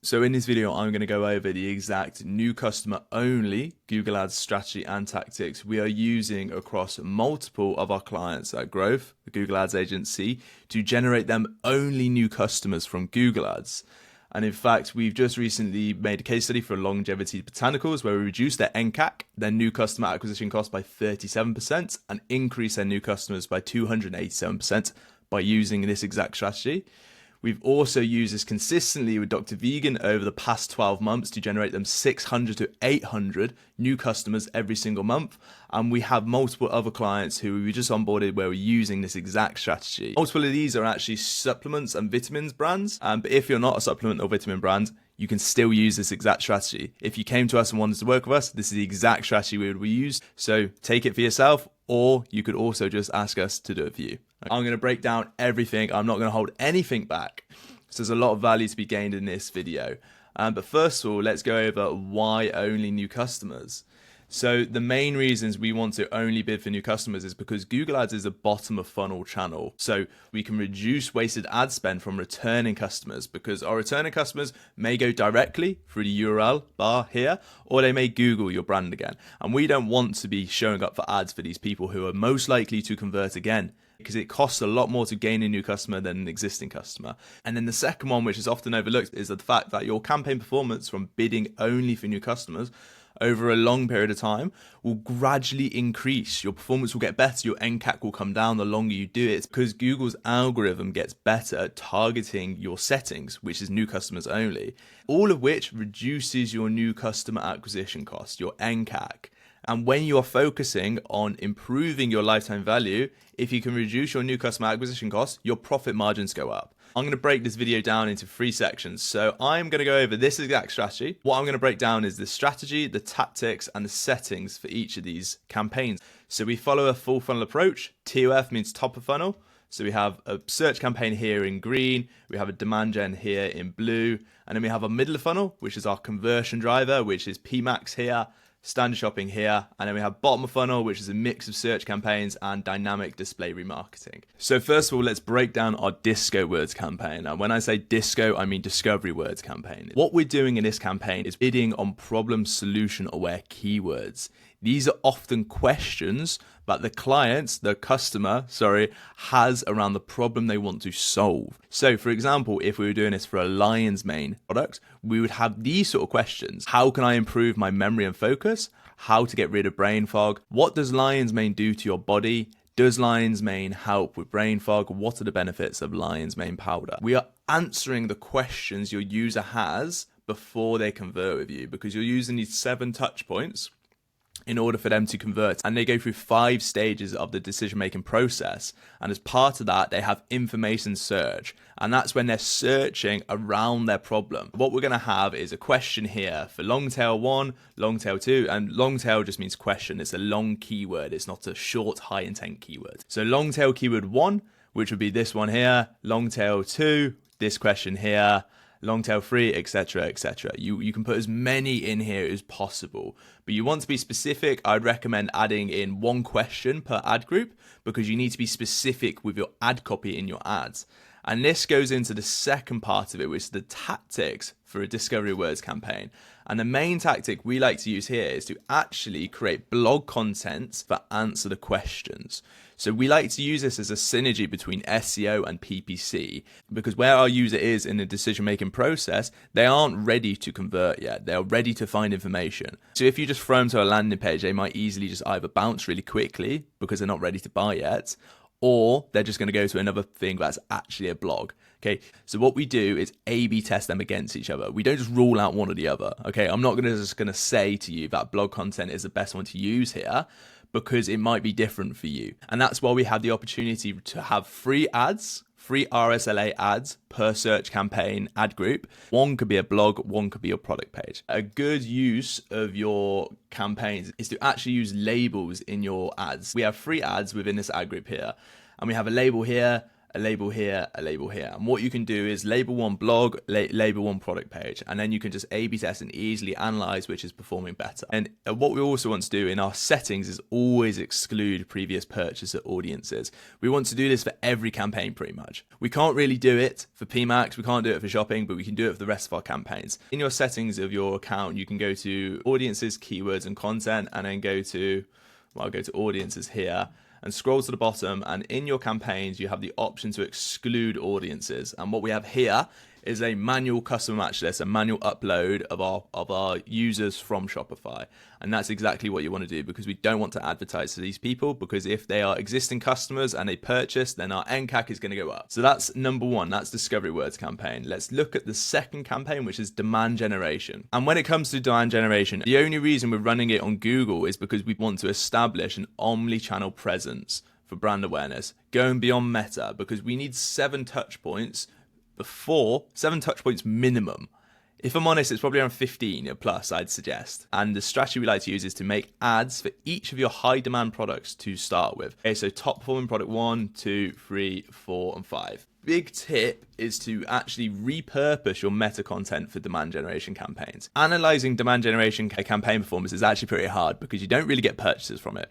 So in this video, I'm going to go over the exact new customer only Google Ads strategy and tactics we are using across multiple of our clients at Growth, the Google Ads agency, to generate them only new customers from Google Ads. And in fact, we've just recently made a case study for Longevity Botanicals where we reduced their NCAC, their new customer acquisition cost, by 37% and increased their new customers by 287% by using this exact strategy. We've also used this consistently with Dr. Vegan over the past 12 months to generate them 600 to 800 new customers every single month. And we have multiple other clients who we just onboarded where we're using this exact strategy. Multiple of these are actually supplements and vitamins brands. But if you're not a supplement or vitamin brand, you can still use this exact strategy. If you came to us and wanted to work with us, this is the exact strategy we would use. So take it for yourself, or you could also just ask us to do it for you. I'm going to break down everything. I'm not going to hold anything back. So there's a lot of value to be gained in this video. But first of all, let's go over why only new customers. So the main reasons we want to only bid for new customers is because Google Ads is a bottom of funnel channel. So we can reduce wasted ad spend from returning customers, because our returning customers may go directly through the URL bar here, or they may Google your brand again. And we don't want to be showing up for ads for these people who are most likely to convert again, because it costs a lot more to gain a new customer than an existing customer. And then the second one, which is often overlooked, is the fact that your campaign performance from bidding only for new customers over a long period of time will gradually increase. Your performance will get better, your NCAC will come down the longer you do it, because Google's algorithm gets better at targeting your settings, which is new customers only, all of which reduces your new customer acquisition cost, your NCAC. And when you are focusing on improving your lifetime value, if you can reduce your new customer acquisition costs, your profit margins go up. I'm going to break this video down into 3 sections. So I'm going to go over this exact strategy. What I'm going to break down is the strategy, the tactics, and the settings for each of these campaigns. So we follow a full funnel approach. TOF means top of funnel. So we have a search campaign here in green, we have a demand gen here in blue, and then we have a middle of funnel, which is our conversion driver, which is Pmax here, standard shopping here, and then we have bottom of funnel, which is a mix of search campaigns and dynamic display remarketing. So first of all, let's break down our disco words campaign. Now, when I say disco, I mean discovery words campaign. What we're doing in this campaign is bidding on problem solution aware keywords. These are often questions that the customer, has around the problem they want to solve. So for example, if we were doing this for a lion's mane product, we would have these sort of questions. How can I improve my memory and focus? How to get rid of brain fog? What does lion's mane do to your body? Does lion's mane help with brain fog? What are the benefits of lion's mane powder? We are answering the questions your user has before they convert with you, because you're using these 7 touch points in order for them to convert, and they go through 5 stages of the decision-making process. And as part of that, they have information search, and that's when they're searching around their problem. What we're going to have is a question here for long tail 1, long tail 2, and long tail just means question. It's a long keyword. It's not a short, high intent keyword. So long tail keyword 1, which would be this one here, long tail 2, this question here, long tail 3, etc., etc. You can put as many in here as possible, but you want to be specific. I'd recommend adding in 1 question per ad group, because you need to be specific with your ad copy in your ads. And this goes into the second part of it, which is the tactics for a discovery words campaign. And the main tactic we like to use here is to actually create blog content that answer the questions. So we like to use this as a synergy between SEO and PPC, because where our user is in the decision-making process, they aren't ready to convert yet. They're ready to find information. So if you just throw them to a landing page, they might easily just either bounce really quickly because they're not ready to buy yet, or they're just going to go to another thing that's actually a blog. Okay, so what we do is A/B test them against each other. We don't just rule out one or the other. Okay, I'm not just going to say to you that blog content is the best one to use here, because it might be different for you. And that's why we have the opportunity to have free ads, free RSLA ads per search campaign ad group. One could be a blog, one could be your product page. A good use of your campaigns is to actually use labels in your ads. We have free ads within this ad group here, and we have a label here, a label here, a label here. And what you can do is label one blog, label one product page, and then you can just A/B test and easily analyze which is performing better. And what we also want to do in our settings is always exclude previous purchaser audiences. We want to do this for every campaign pretty much. We can't really do it for Pmax, we can't do it for shopping, but we can do it for the rest of our campaigns. In your settings of your account, you can go to audiences, keywords, and content, and then go to audiences here and scroll to the bottom, and in your campaigns you have the option to exclude audiences. And what we have here is a manual customer match list, a manual upload of our users from Shopify. And that's exactly what you want to do, because we don't want to advertise to these people, because if they are existing customers and they purchase, then our NCAC is going to go up. So that's number one, that's discovery words campaign. Let's look at the second campaign, which is demand generation. And when it comes to demand generation, the only reason we're running it on Google is because we want to establish an omni-channel presence for brand awareness, going beyond Meta, because we need 7 touch points minimum. If I'm honest, it's probably around 15 plus, I'd suggest. And the strategy we like to use is to make ads for each of your high demand products to start with. Okay, so top performing product 1, 2, 3, 4, and 5. Big tip is to actually repurpose your meta content for demand generation campaigns. Analyzing demand generation campaign performance is actually pretty hard because you don't really get purchases from it.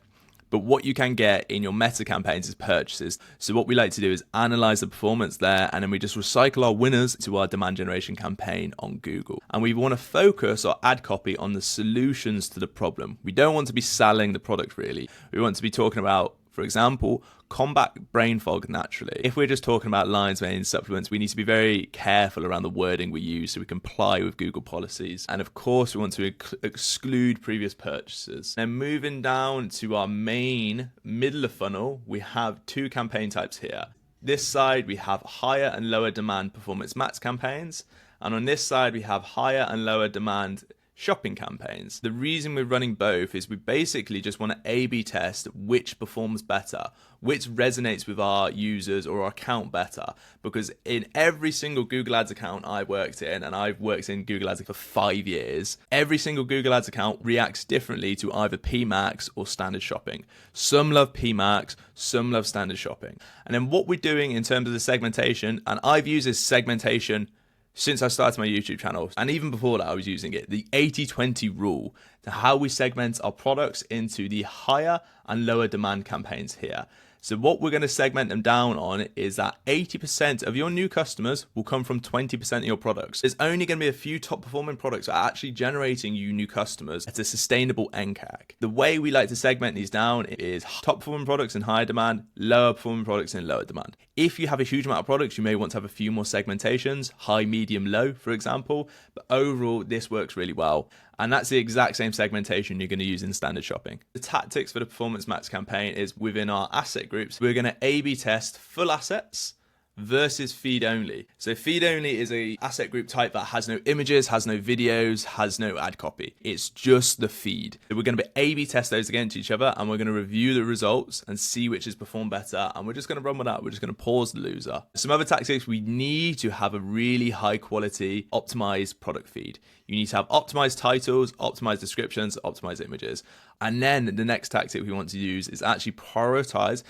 But what you can get in your meta campaigns is purchases. So what we like to do is analyze the performance there, and then we just recycle our winners to our demand generation campaign on Google. And we want to focus our ad copy on the solutions to the problem. We don't want to be selling the product really. We want to be talking about, for example, combat brain fog naturally. If we're just talking about lion's mane supplements, we need to be very careful around the wording we use so we comply with Google policies. And of course, we want to exclude previous purchases. Then moving down to our main middle of funnel, we have 2 campaign types here. This side, we have higher and lower demand performance max campaigns. And on this side, we have higher and lower demand shopping campaigns. The reason we're running both is we basically just want to A/B test which performs better, which resonates with our users or our account better. Because in every single Google Ads account I've worked in, and I've worked in Google Ads for 5 years, every single Google Ads account reacts differently to either Pmax or standard shopping. Some love Pmax, some love standard shopping. And then what we're doing in terms of the segmentation, and I've used this segmentation since I started my YouTube channel, and even before that I was using it, the 80-20 rule, to how we segment our products into the higher and lower demand campaigns here. So what we're going to segment them down on is that 80% of your new customers will come from 20% of your products. There's only going to be a few top performing products that are actually generating you new customers at a sustainable NCAC. The way we like to segment these down is top performing products in higher demand, lower performing products in lower demand. If you have a huge amount of products, you may want to have a few more segmentations, high, medium, low, for example. But overall, this works really well. And that's the exact same segmentation you're going to use in standard shopping. The tactics for the Performance Max campaign is within our asset groups, we're going to A/B test full assets versus feed only. So feed only is a asset group type that has no images, has no videos, has no ad copy. It's just the feed. So we're going to A/B test those against each other, and we're going to review the results and see which has performed better. And we're just going to run with that. We're just going to pause the loser. Some other tactics, we need to have a really high quality optimized product feed. You need to have optimized titles, optimized descriptions, optimized images. And then the next tactic we want to use is actually prioritize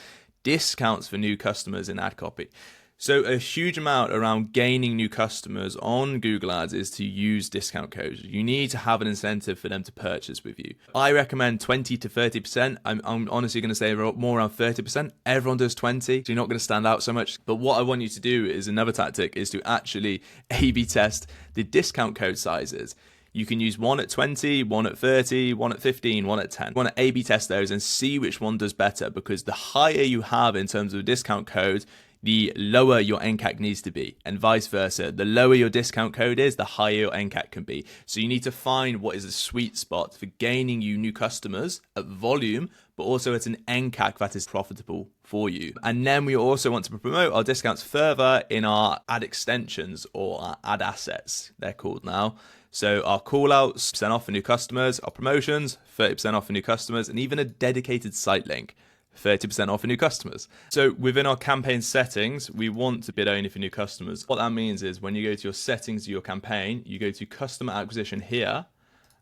discounts for new customers in ad copy. So a huge amount around gaining new customers on Google Ads is to use discount codes. You need to have an incentive for them to purchase with you. I recommend 20 to 30%. I'm honestly going to say more around 30%. Everyone does 20, so you're not going to stand out so much. But what I want you to do is another tactic is to actually A/B test the discount code sizes. You can use one at 20, one at 30, one at 15, one at 10. You want to A/B test those and see which one does better, because the higher you have in terms of a discount code, the lower your NCAC needs to be, and vice versa. The lower your discount code is, the higher your NCAC can be. So you need to find what is a sweet spot for gaining you new customers at volume, but also at an NCAC that is profitable for you. And then we also want to promote our discounts further in our ad extensions, or our ad assets, they're called now. So our call outs, % off for new customers, our promotions, 30% off for new customers, and even a dedicated site link, 30% off for new customers. So within our campaign settings, we want to bid only for new customers. What that means is when you go to your settings of your campaign, you go to customer acquisition here,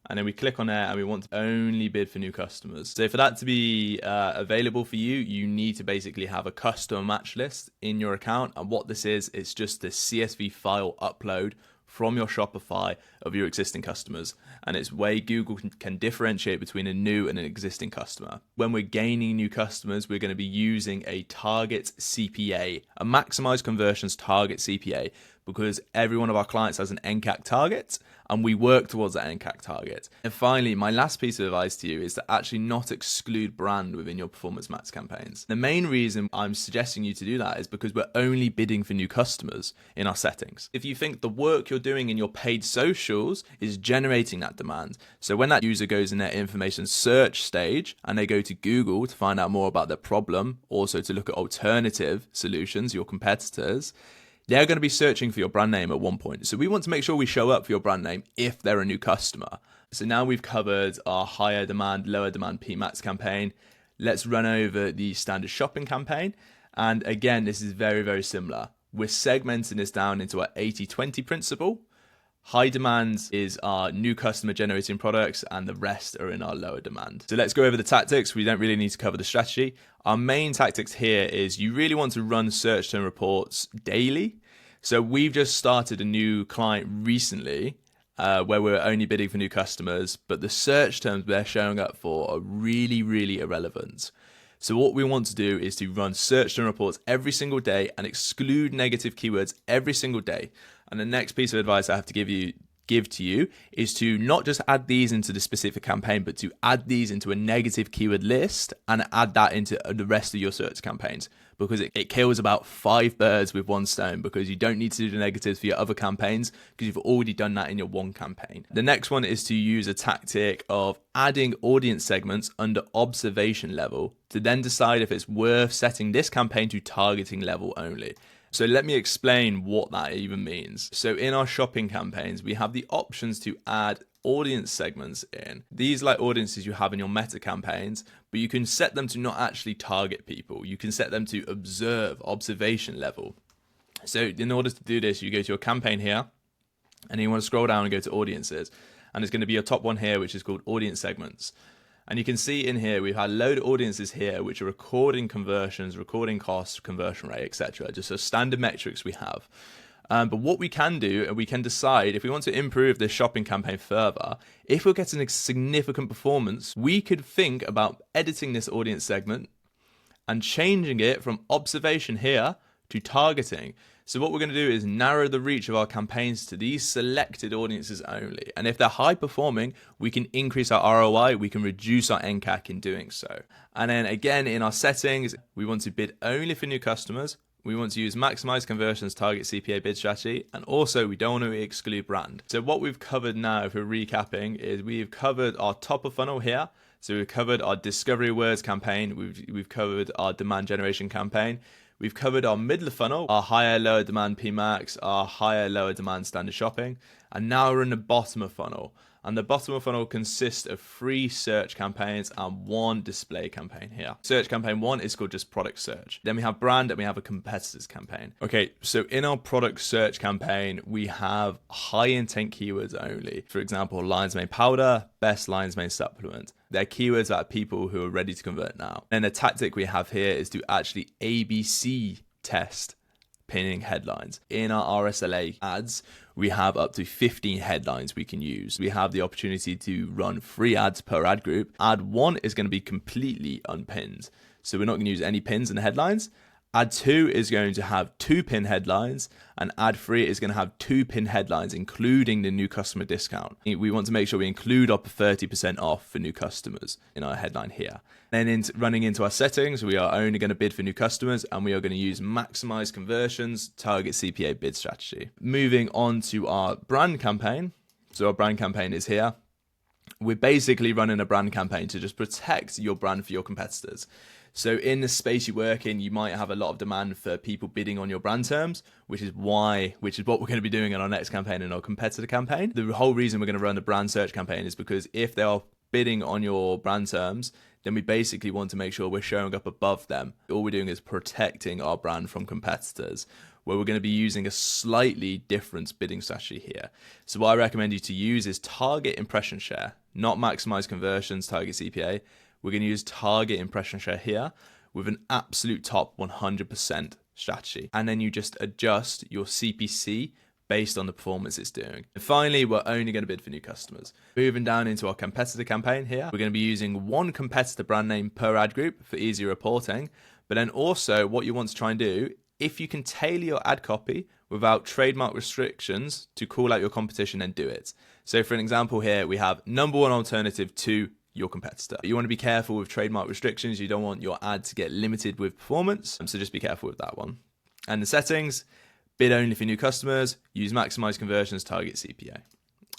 and then we click on there and we want to only bid for new customers. So for that to be available for you, you need to basically have a customer match list in your account. And what this is, it's just a CSV file upload from your Shopify of your existing customers. And it's way Google can differentiate between a new and an existing customer. When we're gaining new customers, we're going to be using a target CPA, a maximized conversions target CPA, because every one of our clients has an NCAC target and we work towards that NCAC target. And finally, my last piece of advice to you is to actually not exclude brand within your Performance Max campaigns. The main reason I'm suggesting you to do that is because we're only bidding for new customers in our settings. If you think the work you're doing in your paid socials is generating that demand, so when that user goes in their information search stage and they go to Google to find out more about their problem, also to look at alternative solutions, your competitors, they're going to be searching for your brand name at one point. So we want to make sure we show up for your brand name if they're a new customer. So now we've covered our higher demand, lower demand Pmax campaign. Let's run over the standard shopping campaign. And again, this is very, very similar. We're segmenting this down into our 80-20 principle. High demand is our new customer generating products and the rest are in our lower demand. So let's go over the tactics. We don't really need to cover the strategy. Our main tactics here is you really want to run search term reports daily. So we've just started a new client recently where we're only bidding for new customers, but the search terms they're showing up for are really, really irrelevant. So what we want to do is to run search term reports every single day and exclude negative keywords every single day. And the next piece of advice I have to give to you is to not just add these into the specific campaign, but to add these into a negative keyword list and add that into the rest of your search campaigns, because it kills about 5 birds with one stone, because you don't need to do the negatives for your other campaigns because you've already done that in your one campaign. The next one is to use a tactic of adding audience segments under observation level to then decide if it's worth setting this campaign to targeting level only. So let me explain what that even means. So in our shopping campaigns, we have the options to add audience segments in. These like audiences you have in your meta campaigns, but you can set them to not actually target people. You can set them to observation level. So in order to do this, you go to your campaign here and you want to scroll down and go to audiences. And it's going to be your top one here, which is called audience segments. And you can see in here, we've had a load of audiences here, which are recording conversions, recording costs, conversion rate, etc. Just a standard metrics we have. But what we can do, and we can decide if we want to improve this shopping campaign further, if we're getting a significant performance, we could think about editing this audience segment and changing it from observation here to targeting. So what we're going to do is narrow the reach of our campaigns to these selected audiences only. And if they're high performing, we can increase our ROI, we can reduce our NCAC in doing so. And then again, in our settings, we want to bid only for new customers. We want to use maximize conversions, target CPA bid strategy, and also we don't want to exclude brand. So what we've covered now, if we're recapping, is we've covered our top of funnel here. So we've covered our discovery words campaign. We've covered our demand generation campaign. We've covered our middle of funnel, our higher, lower demand Pmax, our higher, lower demand standard shopping. And now we're in the bottom of funnel. And the bottom of funnel consists of 3 search campaigns and 1 display campaign here. Search campaign 1 is called just product search. Then we have brand and we have a competitors campaign. Okay, so in our product search campaign, we have high intent keywords only. For example, lion's mane powder, best lion's mane supplement. They're keywords that are people who are ready to convert now. And the tactic we have here is to actually ABC test pinning headlines. In our RSLA ads, we have up to 15 headlines we can use. We have the opportunity to run 3 ads per ad group. Ad 1 is going to be completely unpinned. So we're not going to use any pins in the headlines. Ad 2 is going to have 2 pin headlines, and ad 3 is going to have 2 pin headlines, including the new customer discount. We want to make sure we include up 30% off for new customers in our headline here. Then running into our settings, we are only going to bid for new customers, and we are going to use maximize conversions, target CPA bid strategy. Moving on to our brand campaign. So our brand campaign is here. We're basically running a brand campaign to just protect your brand for your competitors. So in the space you work in, you might have a lot of demand for people bidding on your brand terms, which is what we're going to be doing in our next campaign and our competitor campaign. The whole reason we're going to run the brand search campaign is because if they are bidding on your brand terms, then we basically want to make sure we're showing up above them. All we're doing is protecting our brand from competitors. where we're going to be using a slightly different bidding strategy here. So what I recommend you to use is target impression share, not maximize conversions, target CPA. We're going to use target impression share here with an absolute top 100% strategy. And then you just adjust your CPC based on the performance it's doing. And finally, we're only going to bid for new customers. Moving down into our competitor campaign here, we're going to be using one competitor brand name per ad group for easier reporting. But then also what you want to try and do, if you can tailor your ad copy without trademark restrictions to call out your competition, then do it. So for an example here, we have number one alternative to your competitor. You want to be careful with trademark restrictions. You don't want your ad to get limited with performance. So just be careful with that one. And the settings, bid only for new customers, use maximize conversions, target CPA.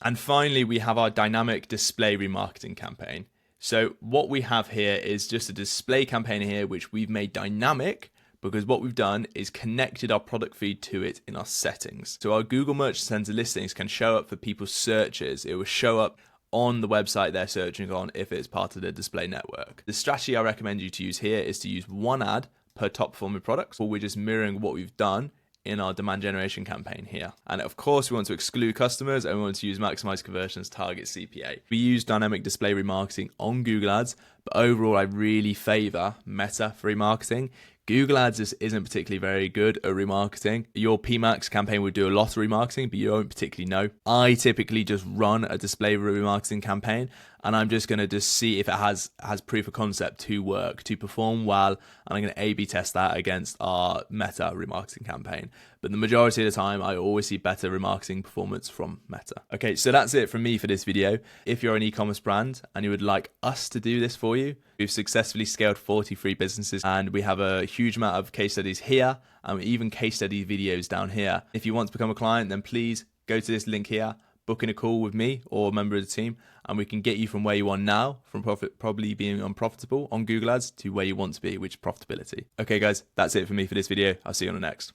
And finally, we have our dynamic display remarketing campaign. So what we have here is just a display campaign here, which we've made dynamic because what we've done is connected our product feed to it in our settings. So our Google Merchant Center listings can show up for people's searches. It will show up on the website they're searching on if it's part of the display network. The strategy I recommend you to use here is to use one ad per top performing product, or we're just mirroring what we've done in our demand generation campaign here. And of course, we want to exclude customers and we want to use maximize conversions, target CPA. We use dynamic display remarketing on Google Ads, but overall, I really favor Meta for remarketing. Google Ads just isn't particularly very good at remarketing. Your Pmax campaign would do a lot of remarketing, but you don't particularly know. I typically just run a display remarketing campaign, and I'm just going to just see if it has proof of concept to work, to perform well, and I'm going to A/B test that against our Meta remarketing campaign. But the majority of the time, I always see better remarketing performance from Meta. Okay, so that's it from me for this video. If you're an e-commerce brand and you would like us to do this for you, we've successfully scaled 43 businesses and we have a huge amount of case studies here and even case study videos down here. If you want to become a client, then please go to this link here, book in a call with me or a member of the team, and we can get you from where you are now, from probably being unprofitable on Google Ads, to where you want to be, which is profitability. Okay guys, that's it for me for this video. I'll see you on the next.